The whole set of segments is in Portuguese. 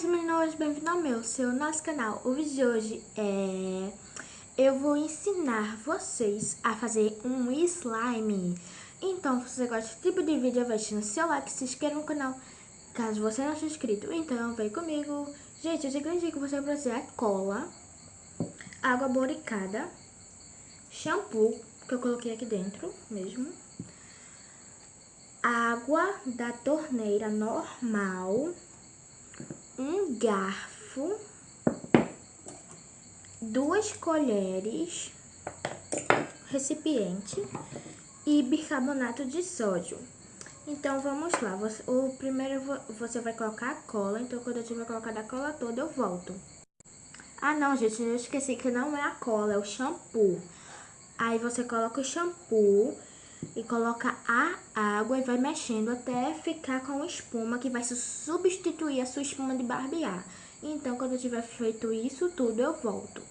meninas e meninos, bem-vindo ao nosso canal. O vídeo de hoje eu vou ensinar vocês a fazer um slime. Então, se você gosta desse tipo de vídeo, deixe no seu like, se inscreva no canal, caso você não seja inscrito. Então, vem comigo. Gente, o seguinte que você precisa é cola, água boricada, shampoo, que eu coloquei aqui dentro mesmo, água da torneira normal, um garfo, 2 colheres, recipiente e bicarbonato de sódio. Então vamos lá, o primeiro você vai colocar a cola, então quando eu tiver colocado a cola toda eu volto. Ah não, gente, eu esqueci que não é a cola, é o shampoo. Aí você coloca o shampoo e coloca a água e vai mexendo até ficar com espuma que vai substituir a sua espuma de barbear. Então, quando eu tiver feito isso tudo, eu volto.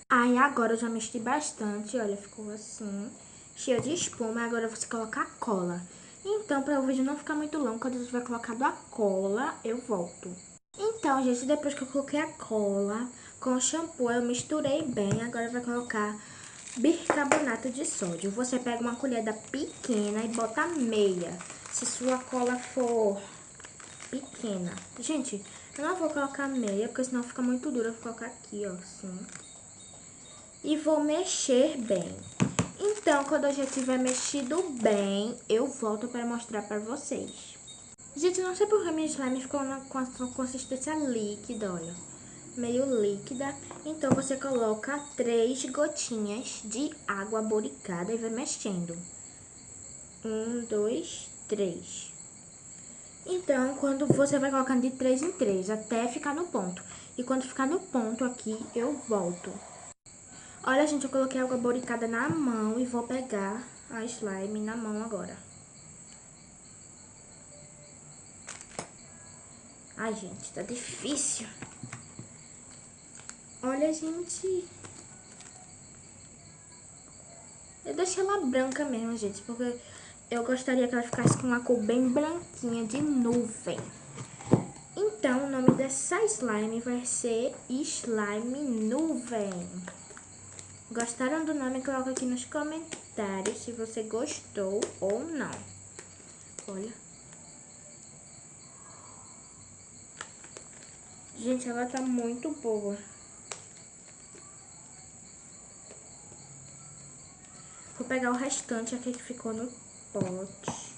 Aí, agora eu já mexi bastante, olha, ficou assim, cheio de espuma. Agora você coloca a cola. Então, para o vídeo não ficar muito longo, quando eu tiver colocado a cola, eu volto. Então, gente, depois que eu coloquei a cola com o shampoo, eu misturei bem. Agora vai colocar bicarbonato de sódio. Você pega uma colher pequena e bota meia, se sua cola for pequena. Gente, eu não vou colocar meia, porque senão fica muito dura. Eu vou colocar aqui, ó, assim. E vou mexer bem. Então, quando eu já tiver mexido bem, eu volto para mostrar para vocês. Gente, não sei por que minha slime ficou com a consistência líquida, olha. Meio líquida. Então, você coloca 3 gotinhas de água boricada e vai mexendo. 1, 2, 3. Então, quando você vai colocando de 3 em 3, até ficar no ponto. E quando ficar no ponto aqui, eu volto. Olha, gente, eu coloquei água boricada na mão e vou pegar a slime na mão agora. Ai, gente, tá difícil. Olha, gente. Eu deixei ela branca mesmo, gente, porque eu gostaria que ela ficasse com uma cor bem branquinha, de nuvem. Então, o nome dessa slime vai ser Slime Nuvem. Gostaram do nome? Coloca aqui nos comentários se você gostou ou não. Olha. Gente, ela tá muito boa. Vou pegar o restante aqui que ficou no pote.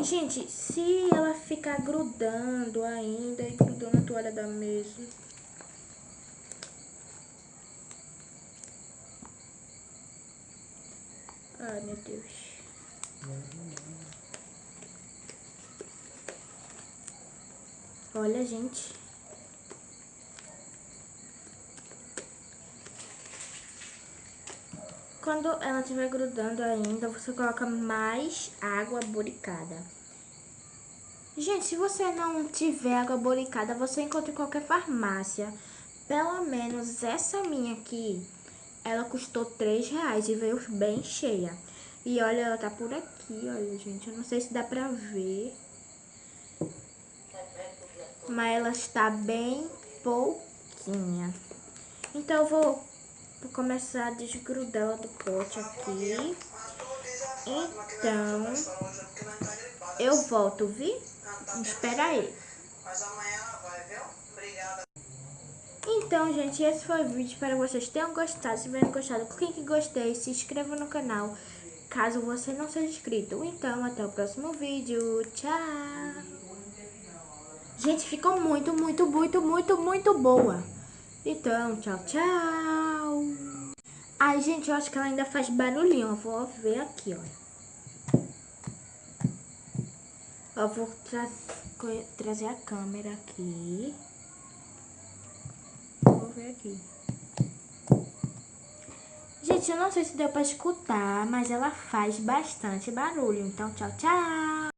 Gente, se ela ficar grudando ainda e grudando na toalha da mesa... Ai, meu Deus. Olha, gente. Quando ela estiver grudando ainda, você coloca mais água boricada. Gente, se você não tiver água boricada, você encontra em qualquer farmácia. Pelo menos essa minha aqui, ela custou R$3 e veio bem cheia. E olha, ela tá por aqui, olha, gente. Eu não sei se dá pra ver. Mas ela está bem pouquinha. Então eu vou começar a desgrudar ela do pote aqui. Então, eu volto, vi? Espera aí. Então, gente, esse foi o vídeo. Espero que vocês tenham gostado. Se tiverem gostado, clique em gostei, se inscreva no canal, caso você não seja inscrito. Então, até o próximo vídeo. Tchau! Gente, ficou muito boa. Então, tchau, tchau. Ai, gente, eu acho que ela ainda faz barulhinho. Eu vou ver aqui, ó. Eu vou trazer a câmera aqui. Vou ver aqui. Gente, eu não sei se deu pra escutar, mas ela faz bastante barulho. Então, tchau, tchau.